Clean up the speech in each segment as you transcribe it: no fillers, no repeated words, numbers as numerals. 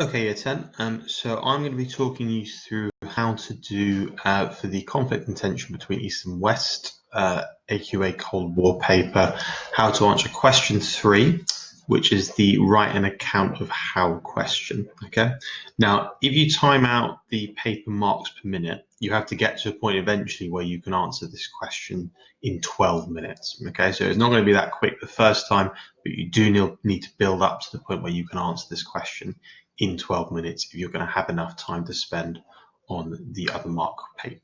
Okay, yeah, 10. So I'm going to be talking you through how to do for the conflict and tension between East and West, AQA Cold War paper, how to answer question 3, which is the write an account of how question. Okay. Now, if you time out the paper marks per minute, you have to get to a point eventually where you can answer this question in 12 minutes. Okay. So it's not going to be that quick the first time, but you do need to build up to the point where you can answer this question in 12 minutes if you're going to have enough time to spend on the other mark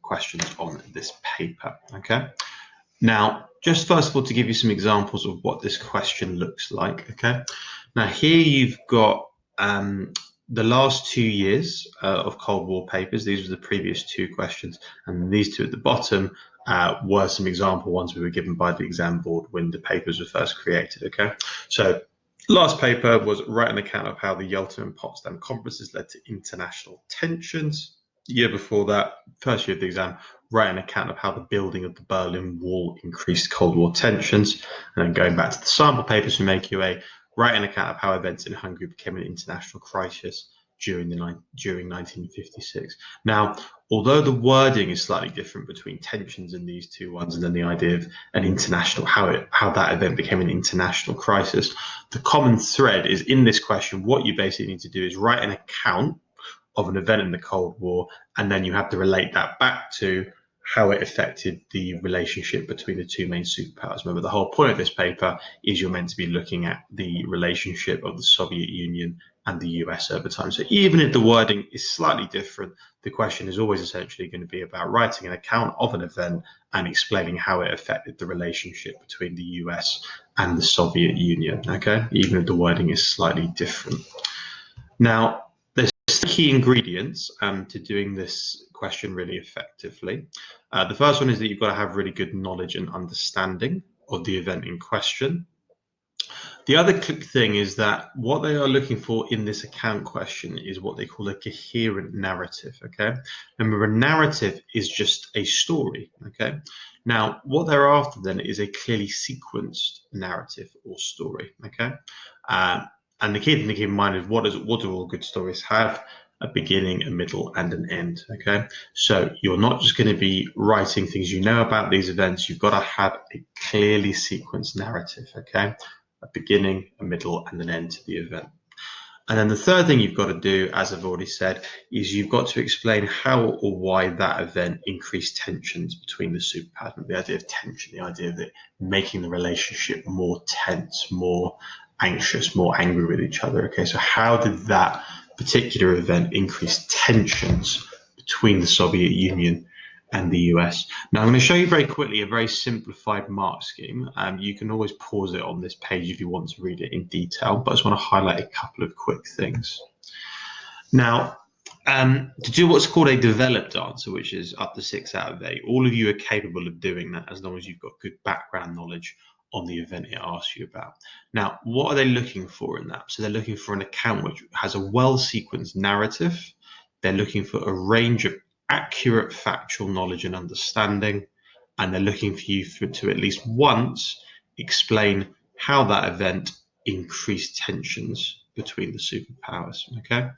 questions on this paper. Okay. Now, just first of all, to give you some examples of what this question looks like. Okay. Now, here you've got the last 2 years of Cold War papers. These were the previous two questions, and these two at the bottom were some example ones we were given by the exam board when the papers were first created. Okay. So last paper was write an account of how the Yalta and Potsdam conferences led to international tensions. The year before that, first year of the exam, write an account of how the building of the Berlin Wall increased Cold War tensions. And then going back to the sample papers from AQA, write an account of how events in Hungary became an international crisis during 1956. Now, although the wording is slightly different between tensions in these two ones, and then the idea of an international, how that event became an international crisis, the common thread is in this question. What you basically need to do is write an account of an event in the Cold War, and then you have to relate that back to how it affected the relationship between the two main superpowers. Remember, the whole point of this paper is you're meant to be looking at the relationship of the Soviet Union and the US over time. So even if the wording is slightly different, the question is always essentially going to be about writing an account of an event and explaining how it affected the relationship between the US and the Soviet Union, okay? Even if the wording is slightly different. Now, there's key ingredients to doing this question really effectively. The first one is that you've got to have really good knowledge and understanding of the event in question. The other thing is that what they are looking for in this account question is what they call a coherent narrative, okay? Remember, a narrative is just a story, okay? Now, what they're after then is a clearly sequenced narrative or story, okay? And the key thing to keep in mind is what do all good stories have? A beginning, a middle, and an end. Okay, so you're not just going to be writing things you know about these events. You've got to have a clearly sequenced narrative. Okay, a beginning, a middle, and an end to the event. And then the third thing you've got to do, as I've already said, is you've got to explain how or why that event increased tensions between the superpowers. The idea of tension, the idea of it making the relationship more tense, more anxious, more angry with each other. Okay, so how did that particular event increase tensions between the Soviet Union and the US? Now, I'm going to show you very quickly a very simplified mark scheme. You can always pause it on this page if you want to read it in detail, but I just want to highlight a couple of quick things. Now, to do what's called a developed answer, which is up to 6 out of 8, all of you are capable of doing that as long as you've got good background knowledge on the event it asks you about. Now, what are they looking for in that? So they're looking for an account which has a well-sequenced narrative. They're looking for a range of accurate factual knowledge and understanding, and they're looking for you to at least once explain how that event increased tensions between the superpowers. Okay.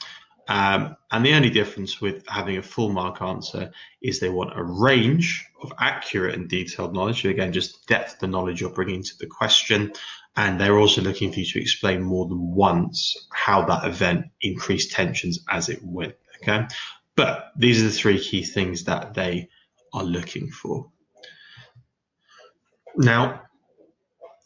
And the only difference with having a full mark answer is they want a range of accurate and detailed knowledge. So again, just depth of the knowledge you're bringing to the question. And they're also looking for you to explain more than once how that event increased tensions as it went. Okay. But these are the three key things that they are looking for. Now,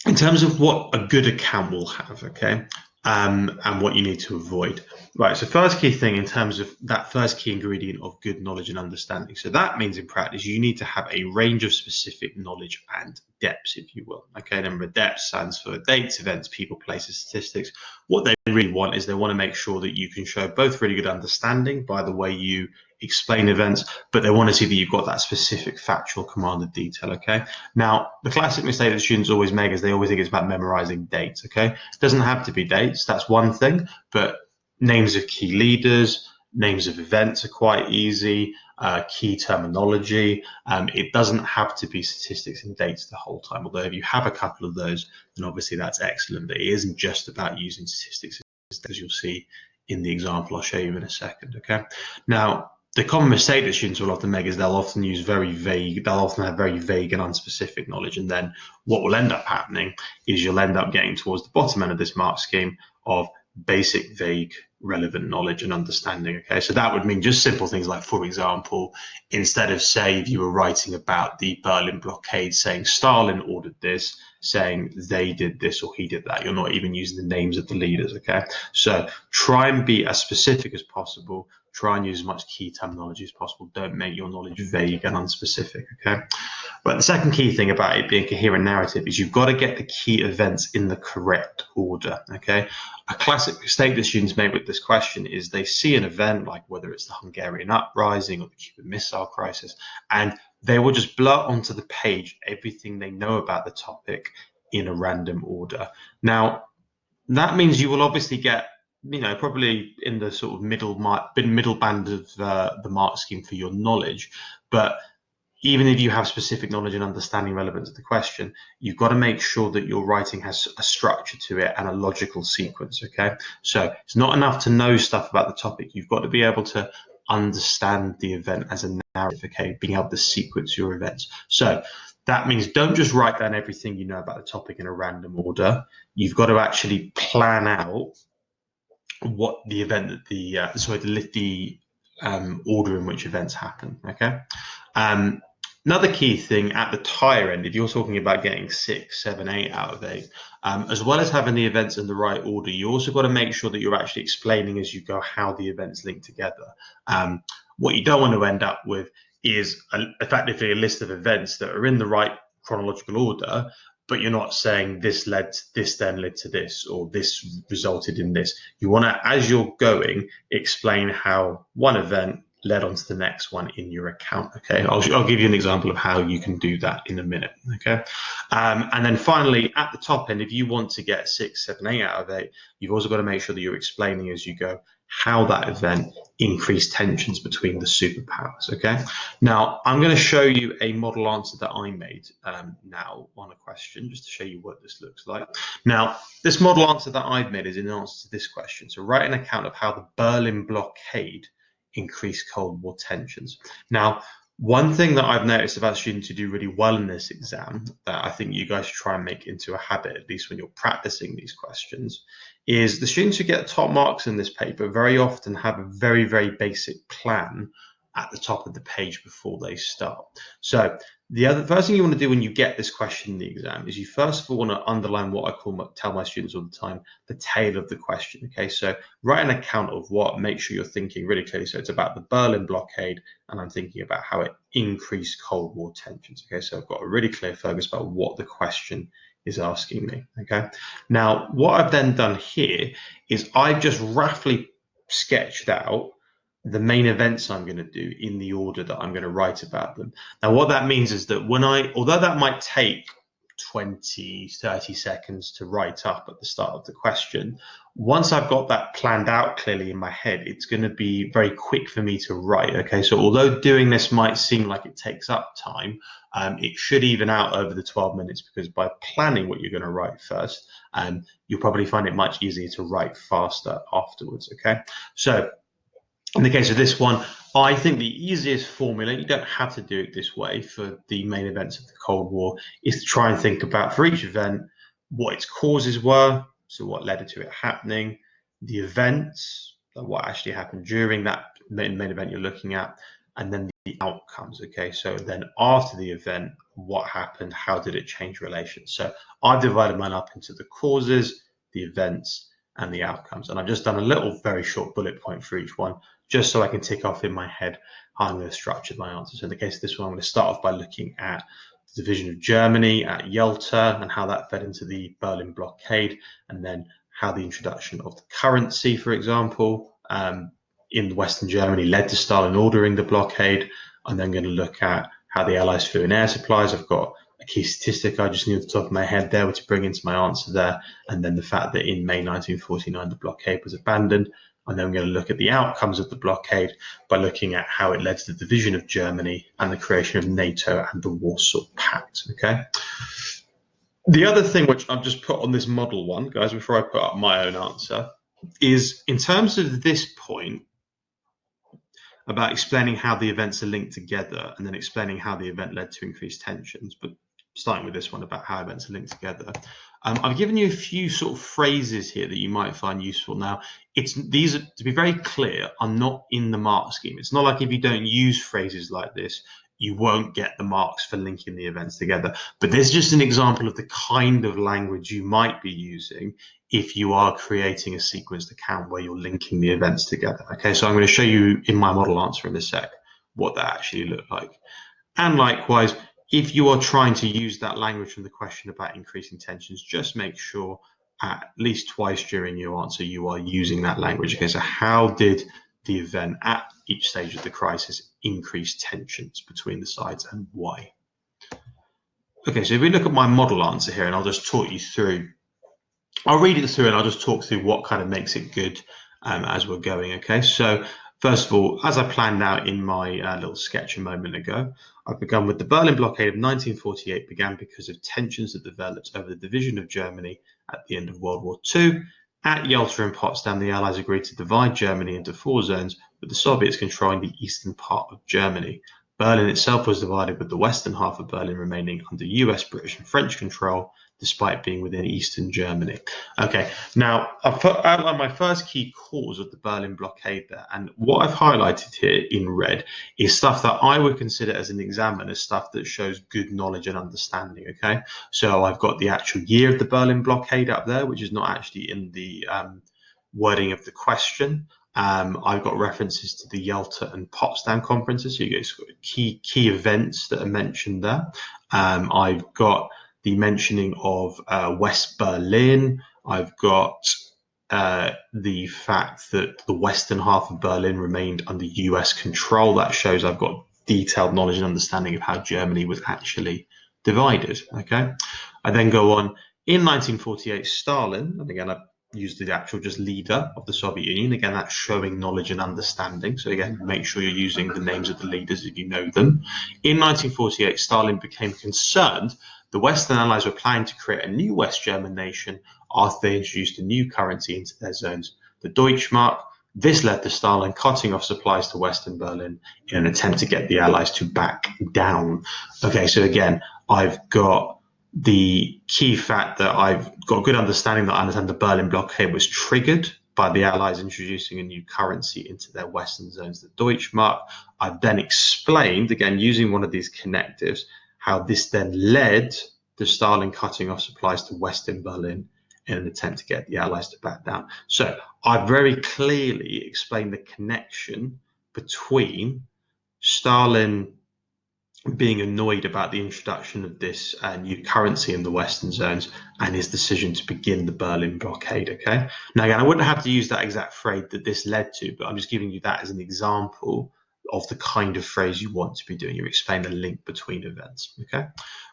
in terms of what a good account will have, okay, and what you need to avoid. Right, so first key thing in terms of that first key ingredient of good knowledge and understanding. So that means in practice, you need to have a range of specific knowledge and depths, if you will. Okay, remember depth stands for dates, events, people, places, statistics. What they really want is they want to make sure that you can show both really good understanding by the way you explain events, but they want to see that you've got that specific factual command of detail. Okay. Now, the classic mistake that students always make is they always think it's about memorizing dates. Okay. It doesn't have to be dates. That's one thing, but names of key leaders, names of events are quite easy. Key terminology. It doesn't have to be statistics and dates the whole time. Although if you have a couple of those, then obviously that's excellent. But it isn't just about using statistics, as you'll see in the example I'll show you in a second, okay? Now, the common mistake that students will often make is they'll often have very vague and unspecific knowledge, and then what will end up happening is you'll end up getting towards the bottom end of this mark scheme of basic, vague, relevant knowledge and understanding, okay? So that would mean just simple things like, for example, instead of, say, if you were writing about the Berlin blockade, saying Stalin ordered this, saying they did this or he did that. You're not even using the names of the leaders, okay? So try and be as specific as possible. Try and use as much key terminology as possible. Don't make your knowledge vague and unspecific, okay? But the second key thing about it being a coherent narrative is you've got to get the key events in the correct order, okay? A classic mistake that students make with this question is they see an event like whether it's the Hungarian uprising or the Cuban Missile Crisis, and they will just blurt onto the page everything they know about the topic in a random order. Now, that means you will obviously get, probably in the sort of middle band of the mark scheme for your knowledge. But even if you have specific knowledge and understanding relevant to the question, you've got to make sure that your writing has a structure to it and a logical sequence, okay? So it's not enough to know stuff about the topic. You've got to be able to understand the event as a narrative, okay? Being able to sequence your events. So that means don't just write down everything you know about the topic in a random order. You've got to actually plan out what the event that the order in which events happen, okay? Another key thing at the higher end, if you're talking about getting 6, 7, 8 out of 8, as well as having the events in the right order, you also got to make sure that you're actually explaining as you go how the events link together. What you don't want to end up with is effectively a list of events that are in the right chronological order, but you're not saying this led to this, then led to this, or this resulted in this. You want to, as you're going, explain how one event led on to the next one in your account, okay? I'll give you an example of how you can do that in a minute, okay? And then finally, at the top end, if you want to get 6, 7, 8 out of 8, you've also got to make sure that you're explaining as you go how that event increased tensions between the superpowers, okay? Now, I'm going to show you a model answer that I made now on a question, just to show you what this looks like. Now, this model answer that I've made is in answer to this question. So write an account of how the Berlin blockade increased Cold War tensions. Now, one thing that I've noticed about students who do really well in this exam that I think you guys should try and make into a habit, at least when you're practicing these questions, is the students who get top marks in this paper very often have a very, very basic plan at the top of the page before they start. So the first thing you want to do when you get this question in the exam is you first of all want to underline what I tell my students all the time, the tail of the question. Okay, so write an account of what, make sure you're thinking really clearly. So it's about the Berlin blockade, and I'm thinking about how it increased Cold War tensions. Okay, so I've got a really clear focus about what the question is asking me. Okay, now what I've then done here is I've just roughly sketched out the main events I'm going to do in the order that I'm going to write about them. Now, what that means is that although that might take 20, 30 seconds to write up at the start of the question, once I've got that planned out clearly in my head, it's going to be very quick for me to write. Okay, so although doing this might seem like it takes up time, it should even out over the 12 minutes, because by planning what you're going to write first, you'll probably find it much easier to write faster afterwards. Okay, so in the case of this one, I think the easiest formula, you don't have to do it this way for the main events of the Cold War, is to try and think about for each event what its causes were, so what led to it happening, the events, what actually happened during that main event you're looking at, and then the outcomes, okay? So then after the event, what happened, how did it change relations? So I've divided mine up into the causes, the events, and the outcomes. And I've just done a little very short bullet point for each one, just so I can tick off in my head how I'm going to structure my answers. So in the case of this one, I'm going to start off by looking at the division of Germany at Yalta and how that fed into the Berlin blockade, and then how the introduction of the currency, for example, in Western Germany led to Stalin ordering the blockade. I'm then going to look at how the Allies flew in air supplies. I've got a key statistic I just knew off the top of my head there to bring into my answer there, and then the fact that in May 1949 the blockade was abandoned. And then I'm going to look at the outcomes of the blockade by looking at how it led to the division of Germany and the creation of NATO and the Warsaw Pact. Okay. The other thing which I've just put on this model one, guys, before I put up my own answer, is in terms of this point about explaining how the events are linked together and then explaining how the event led to increased tensions, but starting with this one about how events are linked together. I've given you a few sort of phrases here that you might find useful. Now, these are, to be very clear, are not in the mark scheme. It's not like if you don't use phrases like this, you won't get the marks for linking the events together. But there's just an example of the kind of language you might be using if you are creating a sequenced account where you're linking the events together. Okay, so I'm going to show you in my model answer in a sec what that actually looked like. And likewise, if you are trying to use that language from the question about increasing tensions, just make sure at least twice during your answer you are using that language. Okay, so how did the event at each stage of the crisis increase tensions between the sides and why? Okay, so if we look at my model answer here, and I'll just talk you through, I'll read it through and I'll just talk through what kind of makes it good as we're going. Okay, so first of all, as I planned out in my little sketch a moment ago, I've begun with the Berlin blockade of 1948 began because of tensions that developed over the division of Germany at the end of World War II. At Yalta and Potsdam, the Allies agreed to divide Germany into 4 zones, with the Soviets controlling the eastern part of Germany. Berlin itself was divided, with the western half of Berlin remaining under US, British, and French control, despite being within eastern Germany. Okay, now I've outlined my first key cause of the Berlin blockade there, and what I've highlighted here in red is stuff that I would consider as an examiner stuff that shows good knowledge and understanding. Okay, so I've got the actual year of the Berlin blockade up there, which is not actually in the wording of the question. I've got references to the Yalta and Potsdam conferences, so you get key events that are mentioned there. I've got the mentioning of West Berlin. I've got the fact that the western half of Berlin remained under US control. That shows I've got detailed knowledge and understanding of how Germany was actually divided. Okay, I then go on. In 1948, Stalin, and again, I've used the actual just leader of the Soviet Union. Again, that's showing knowledge and understanding. So again, make sure you're using the names of the leaders if you know them. In 1948, Stalin became concerned the Western Allies were planning to create a new West German nation after they introduced a new currency into their zones, the Deutschmark. This led to Stalin cutting off supplies to Western Berlin in an attempt to get the Allies to back down. Okay, so again, I've got the key fact that I've got a good understanding that I understand the Berlin blockade was triggered by the Allies introducing a new currency into their Western zones, the Deutschmark. I've then explained, again, using one of these connectives, how this then led to Stalin cutting off supplies to Western Berlin in an attempt to get the Allies to back down. So I very clearly explained the connection between Stalin being annoyed about the introduction of this new currency in the Western zones and his decision to begin the Berlin blockade. Okay. Now, again, I wouldn't have to use that exact phrase that this led to, but I'm just giving you that as an example of the kind of phrase you want to be doing. You explain the link between events. Okay.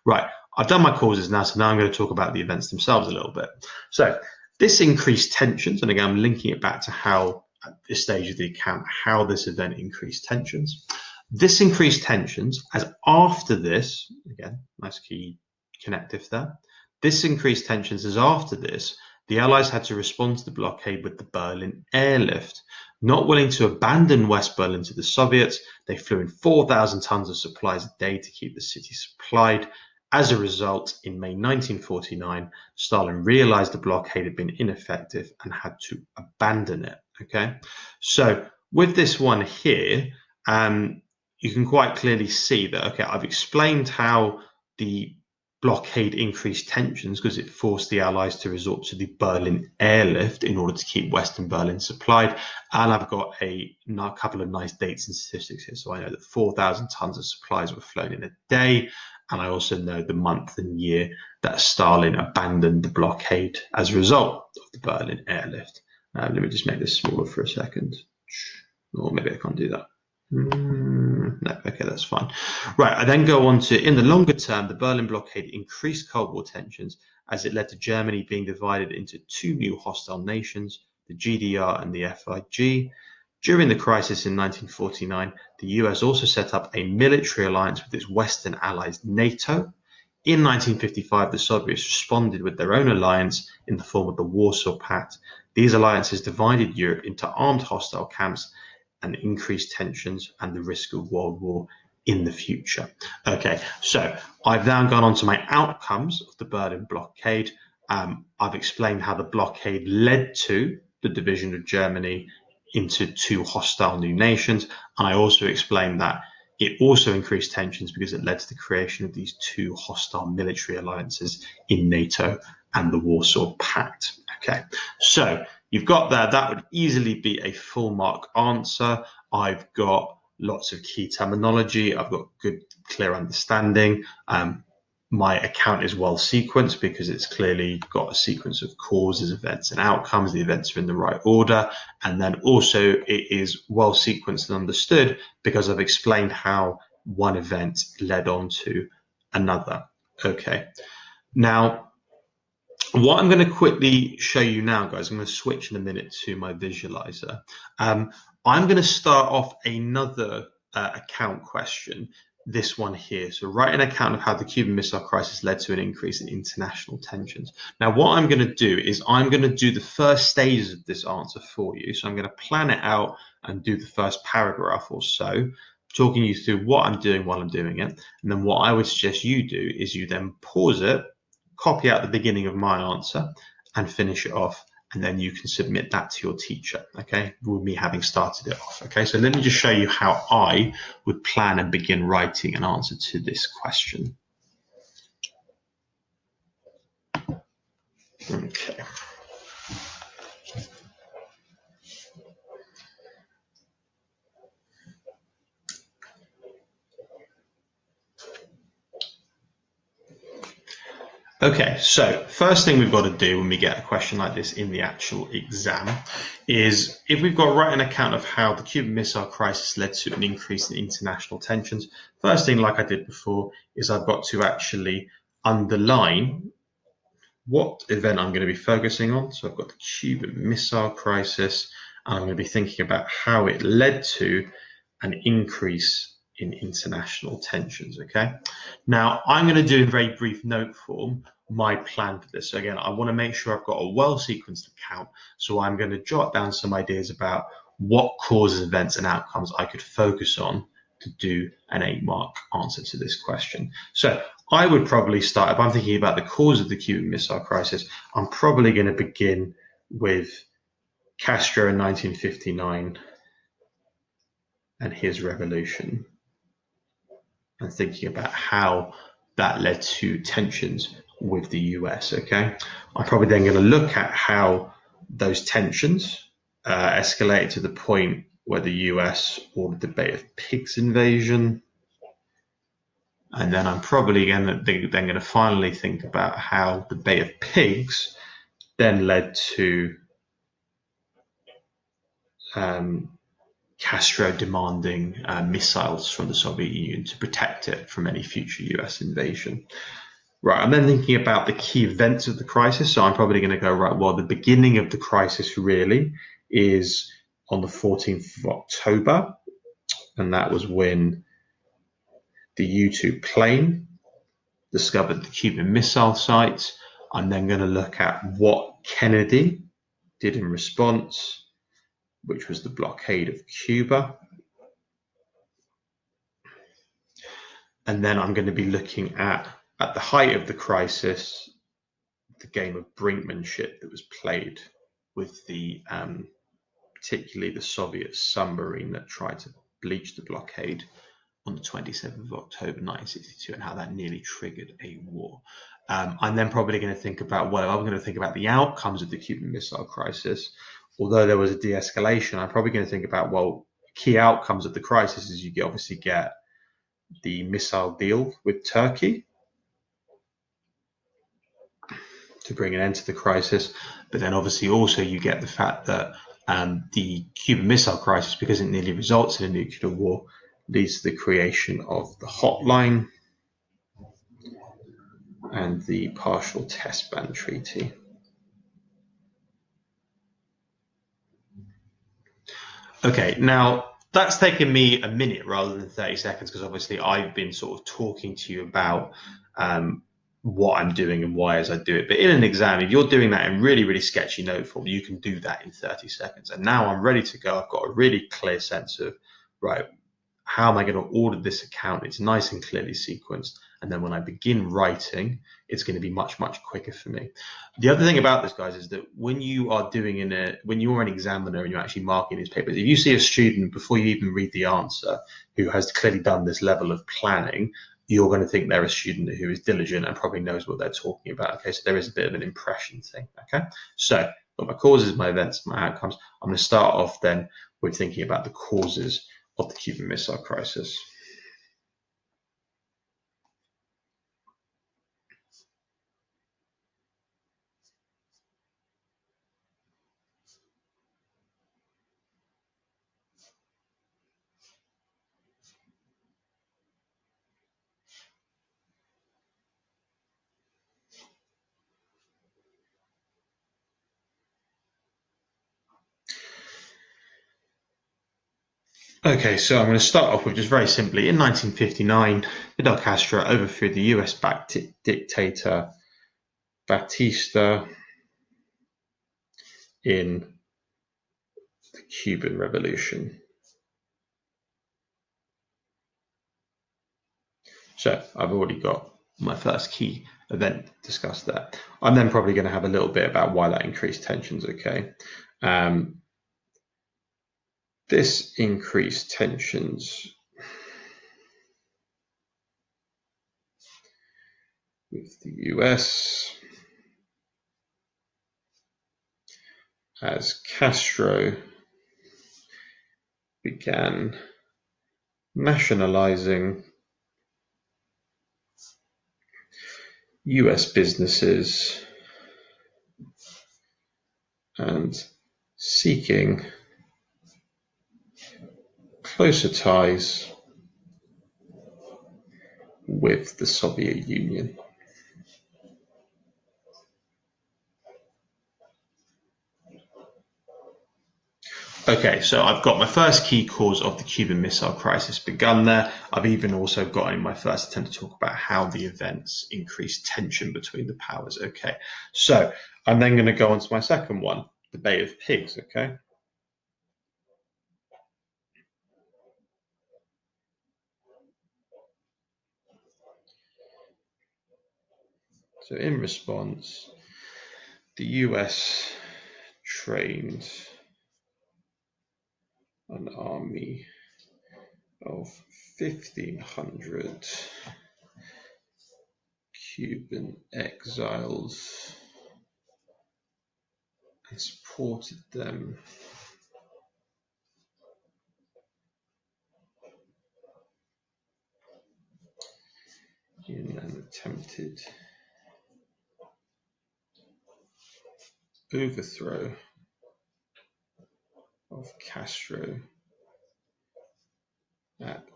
Right. I've done my causes now, so now I'm going to talk about the events themselves a little bit. So this increased tensions, and again, I'm linking it back to how at this stage of the account, how this event increased tensions. This increased tensions as after this, again, nice key connective there. This increased tensions as after this, the Allies had to respond to the blockade with the Berlin airlift. Not willing to abandon West Berlin to the Soviets, they flew in 4,000 tons of supplies a day to keep the city supplied. As a result, in May 1949, Stalin realized the blockade had been ineffective and had to abandon it. Okay, so with this one here, you can quite clearly see that, okay, I've explained how the blockade increased tensions because it forced the Allies to resort to the Berlin airlift in order to keep Western Berlin supplied. And I've got a couple of nice dates and statistics here. So I know that 4,000 tons of supplies were flown in a day. And I also know the month and year that Stalin abandoned the blockade as a result of the Berlin airlift. Let me just make this smaller for a second. Or maybe I can't do that. No, okay, that's fine. Right, I then go on to, in the longer term, the Berlin blockade increased Cold War tensions as it led to Germany being divided into 2 new hostile nations, the GDR and the FIG. During the crisis in 1949, the US also set up a military alliance with its Western allies NATO. In 1955, the Soviets responded with their own alliance in the form of the Warsaw Pact. These alliances divided Europe into armed hostile camps and increased tensions and the risk of world war in the future. Okay, so I've now gone on to my outcomes of the Berlin blockade. I've explained how the blockade led to the division of Germany into two hostile new nations, and I also explained that it also increased tensions because it led to the creation of these two hostile military alliances in NATO and the Warsaw Pact. Okay, so you've got there, that would easily be a full mark answer. I've got lots of key terminology. I've got good, clear understanding. My account is well sequenced because it's clearly got a sequence of causes, events, and outcomes. The events are in the right order. And then also it is well sequenced and understood because I've explained how one event led on to another. Okay. Now, what I'm going to quickly show you now, guys, I'm going to switch in a minute to my visualizer. I'm going to start off another account question, this one here. So write an account of how the Cuban Missile Crisis led to an increase in international tensions. Now, what I'm going to do is I'm going to do the first stages of this answer for you. So I'm going to plan it out and do the first paragraph or so, talking you through what I'm doing while I'm doing it. And then what I would suggest you do is you then pause it, copy out the beginning of my answer and finish it off, and then you can submit that to your teacher, okay, with me having started it off. Okay, so let me just show you how I would plan and begin writing an answer to this question. Okay. Okay, so first thing we've got to do when we get a question like this in the actual exam is, if we've got to write an account of how the Cuban Missile Crisis led to an increase in international tensions, first thing, like I did before, is I've got to actually underline what event I'm going to be focusing on. So I've got the Cuban Missile Crisis, and I'm going to be thinking about how it led to an increase in international tensions. Okay. Now I'm going to do in very brief note form my plan for this. So again, I want to make sure I've got a well sequenced account. So I'm going to jot down some ideas about what causes, events, and outcomes I could focus on to do an 8-mark answer to this question. So I would probably start, if I'm thinking about the cause of the Cuban Missile Crisis, I'm probably going to begin with Castro in 1959 and his revolution, and thinking about how that led to tensions with the US. Okay, I'm probably then going to look at how those tensions escalated to the point where the US ordered the Bay of Pigs invasion. And then I'm probably going to finally think about how the Bay of Pigs then led to Castro demanding missiles from the Soviet Union to protect it from any future US invasion. Right, I'm then thinking about the key events of the crisis. So I'm probably going to go, right, well, the beginning of the crisis really is on the 14th of October. And that was when the U-2 plane discovered the Cuban missile sites. I'm then going to look at what Kennedy did in response, which was the blockade of Cuba. And then I'm going to be looking at the height of the crisis, the game of brinkmanship that was played with the particularly the Soviet submarine that tried to breach the blockade on the 27th of October 1962, and how that nearly triggered a war. I'm then probably going to think about, well, I'm going to think about the outcomes of the Cuban Missile Crisis. Although there was a de-escalation, I'm probably going to think about, well, key outcomes of the crisis is you obviously get the missile deal with Turkey to bring an end to the crisis, but then obviously also you get the fact that the Cuban Missile Crisis, because it nearly results in a nuclear war, leads to the creation of the hotline and the partial test ban treaty. Okay, now that's taken me a minute rather than 30 seconds, because obviously I've been sort of talking to you about what I'm doing and why as I do it. But in an exam, if you're doing that in really, really sketchy note form, you can do that in 30 seconds. And now I'm ready to go. I've got a really clear sense of, right, how am I going to order this account? It's nice and clearly sequenced. And then when I begin writing, it's going to be much, much quicker for me. The other thing about this, guys, is that when you are when you're an examiner and you're actually marking these papers, if you see a student before you even read the answer who has clearly done this level of planning, you're going to think they're a student who is diligent and probably knows what they're talking about. Okay, so there is a bit of an impression thing. Okay, so got my causes, my events, my outcomes. I'm going to start off then with thinking about the causes of the Cuban Missile Crisis. Okay, so I'm going to start off with just very simply, in 1959, Fidel Castro overthrew the US-backed dictator Batista in the Cuban Revolution. So I've already got my first key event discussed there. I'm then probably going to have a little bit about why that increased tensions, okay? This increased tensions with the US as Castro began nationalizing US businesses and seeking closer ties with the Soviet Union. Okay, so I've got my first key cause of the Cuban Missile Crisis begun there. I've even also got in my first attempt to talk about how the events increased tension between the powers. Okay, so I'm then going to go on to my second one, the Bay of Pigs. Okay. So in response, the US trained an army of 1,500 Cuban exiles and supported them in an attempted overthrow of Castro at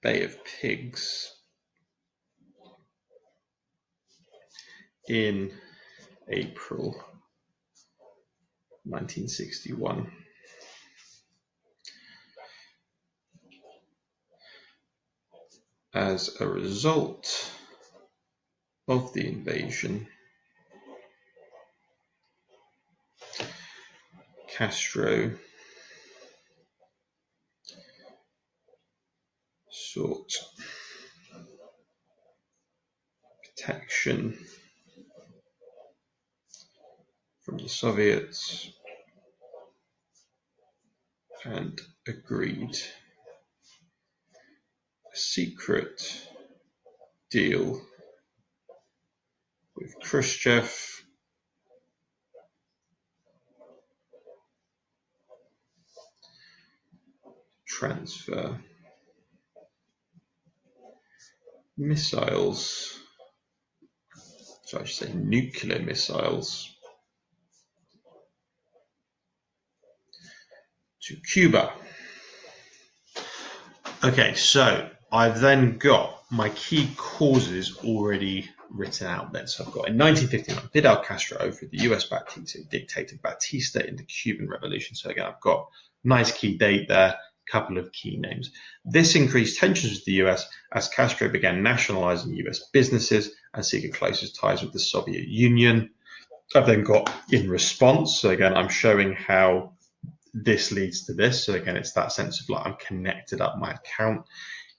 Bay of Pigs in April 1961. As a result of the invasion, Castro sought protection from the Soviets and agreed a secret deal with Khrushchev transfer missiles, so I should say nuclear missiles, to Cuba. Okay, so I've then got my key causes already written out then. So I've got in 1959, Fidel Castro overthrew the US-backed dictator Batista in the Cuban Revolution. So again, I've got nice key date there, couple of key names. This increased tensions with the US as Castro began nationalizing US businesses and seeking closer ties with the Soviet Union. I've then got in response. So again, I'm showing how this leads to this. So again, it's that sense of like I'm connected up my account.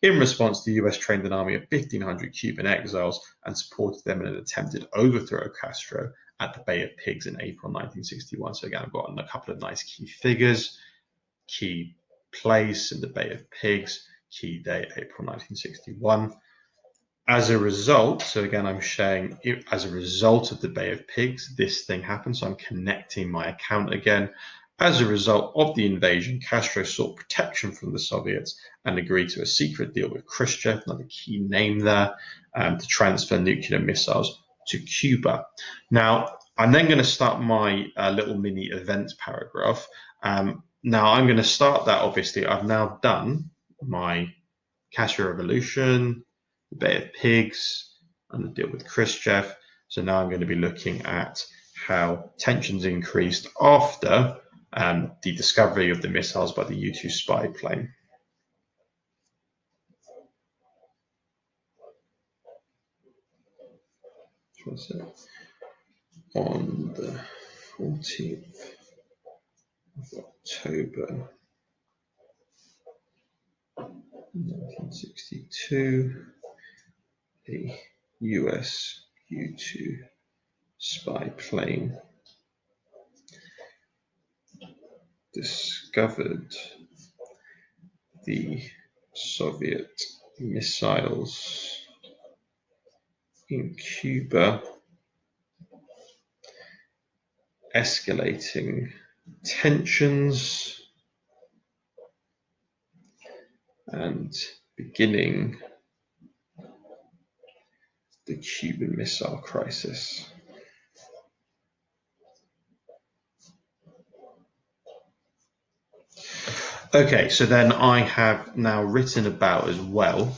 In response, the US trained an army of 1,500 Cuban exiles and supported them in an attempted overthrow of Castro at the Bay of Pigs in April 1961. So again, I've got a couple of nice key figures, key place in the Bay of Pigs, key day, April 1961. As a result, so again, I'm showing as a result of the Bay of Pigs, this thing happened. So I'm connecting my account again. As a result of the invasion, Castro sought protection from the Soviets and agreed to a secret deal with Khrushchev, another key name there, to transfer nuclear missiles to Cuba. Now, I'm then going to start my little mini event paragraph. Now, I'm going to start that, obviously. I've now done my Castro Revolution, the Bay of Pigs, and the deal with Khrushchev. So now I'm going to be looking at how tensions increased after the discovery of the missiles by the U-2 spy plane. On the 14th of October 1962, a US U-2 spy plane discovered the Soviet missiles in Cuba, escalating tensions and beginning the Cuban Missile Crisis. Okay, so then I have now written about as well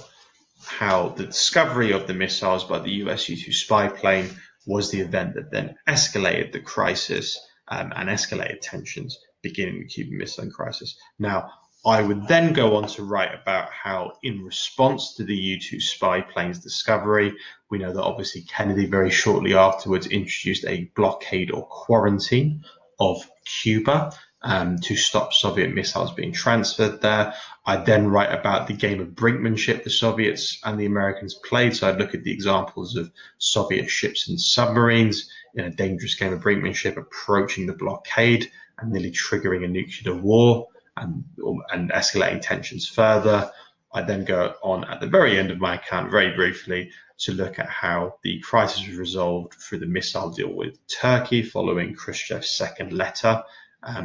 how the discovery of the missiles by the US U-2 spy plane was the event that then escalated the crisis and escalated tensions, beginning the Cuban Missile Crisis. Now, I would then go on to write about how, in response to the U-2 spy plane's discovery, we know that obviously Kennedy very shortly afterwards introduced a blockade or quarantine of Cuba to stop Soviet missiles being transferred there. I then write about the game of brinkmanship the Soviets and the Americans played. So I'd look at the examples of Soviet ships and submarines in a dangerous game of brinkmanship approaching the blockade and nearly triggering a nuclear war and escalating tensions further. I then go on at the very end of my account very briefly to look at how the crisis was resolved through the missile deal with Turkey following Khrushchev's second letter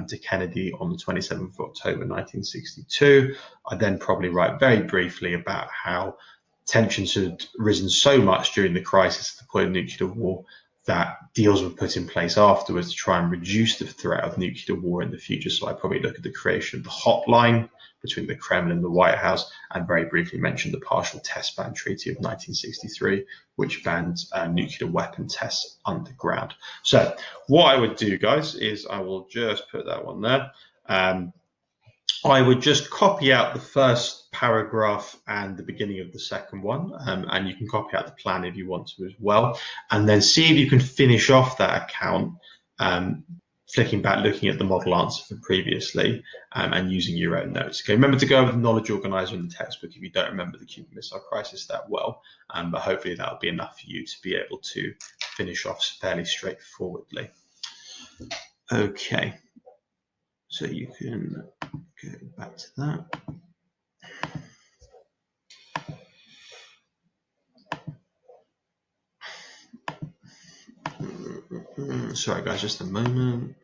to Kennedy on the 27th of October 1962. I then probably write very briefly about how tensions had risen so much during the crisis at the point of nuclear war that deals were put in place afterwards to try and reduce the threat of nuclear war in the future. So I probably look at the creation of the hotline between the Kremlin and the White House, and very briefly mention the Partial Test Ban Treaty of 1963, which bans nuclear weapon tests underground. So what I would do, guys, is I will just put that one there. I would just copy out the first paragraph and the beginning of the second one, and you can copy out the plan if you want to as well, and then see if you can finish off that account, flicking back, looking at the model answer from previously, and using your own notes. Okay, remember to go over the knowledge organizer in the textbook if you don't remember the Cuban Missile Crisis that well, but hopefully that'll be enough for you to be able to finish off fairly straightforwardly. Okay, so you can go back to that. Sorry guys, just a moment.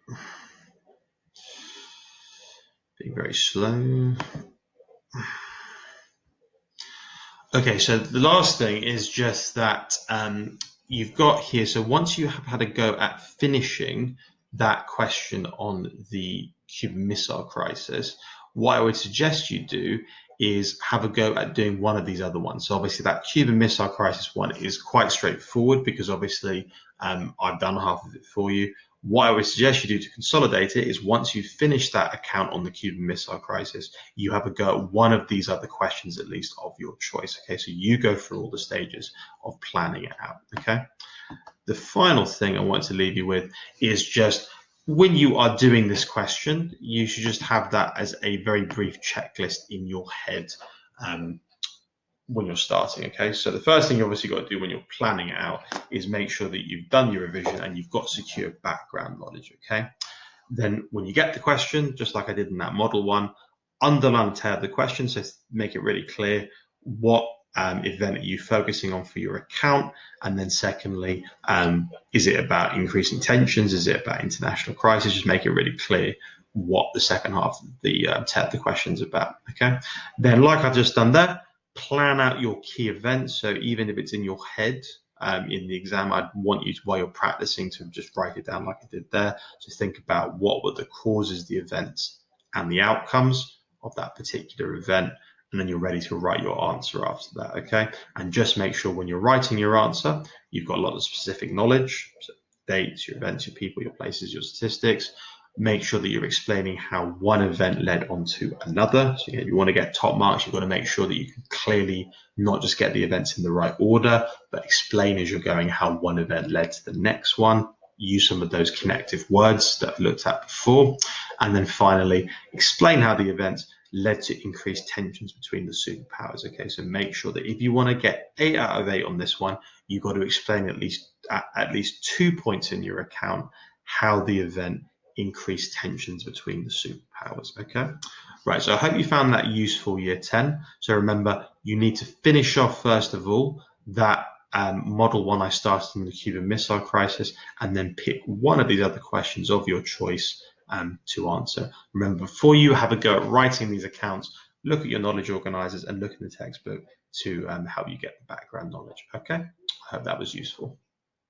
Being very slow. Okay, so the last thing is just that you've got here, so once you have had a go at finishing that question on the Cuban Missile Crisis, what I would suggest you do is have a go at doing one of these other ones. So obviously that Cuban Missile Crisis one is quite straightforward because obviously I've done half of it for you. What I would suggest you do to consolidate it is once you finish that account on the Cuban Missile Crisis, you have a go at one of these other questions, at least of your choice. Okay, so you go through all the stages of planning it out. Okay. The final thing I want to leave you with is just when you are doing this question, you should just have that as a very brief checklist in your head when you're starting. Okay, so the first thing you obviously got to do when you're planning it out is make sure that you've done your revision and you've got secure background knowledge. Okay, then when you get the question, just like I did in that model one, underline the tail of the question, so make it really clear what event are you focusing on for your account, and then secondly, is it about increasing tensions, is it about international crisis? Just make it really clear what the second half of the tail of the question is about. Okay, then like I've just done there, plan out your key events. So even if it's in your head, in the exam, I'd want you to, while you're practicing, to just write it down like I did there. So think about what were the causes, the events, and the outcomes of that particular event, and then you're ready to write your answer after that, okay? And just make sure when you're writing your answer, you've got a lot of specific knowledge, so dates, your events, your people, your places, your statistics. Make sure that you're explaining how one event led on to another. So if you want to get top marks, you've got to make sure that you can clearly not just get the events in the right order, but explain as you're going how one event led to the next one. Use some of those connective words that I've looked at before. And then finally, explain how the events led to increased tensions between the superpowers. Okay, so make sure that if you want to get 8 out of 8 on this one, you've got to explain at least 2 points in your account how the event increased tensions between the superpowers. Okay, right, so I hope you found that useful, year 10. So remember, you need to finish off first of all that model one I started in the Cuban Missile Crisis, and then pick one of these other questions of your choice to answer. Remember, before you have a go at writing these accounts, look at your knowledge organizers and look in the textbook to help you get the background knowledge. Okay, I hope that was useful.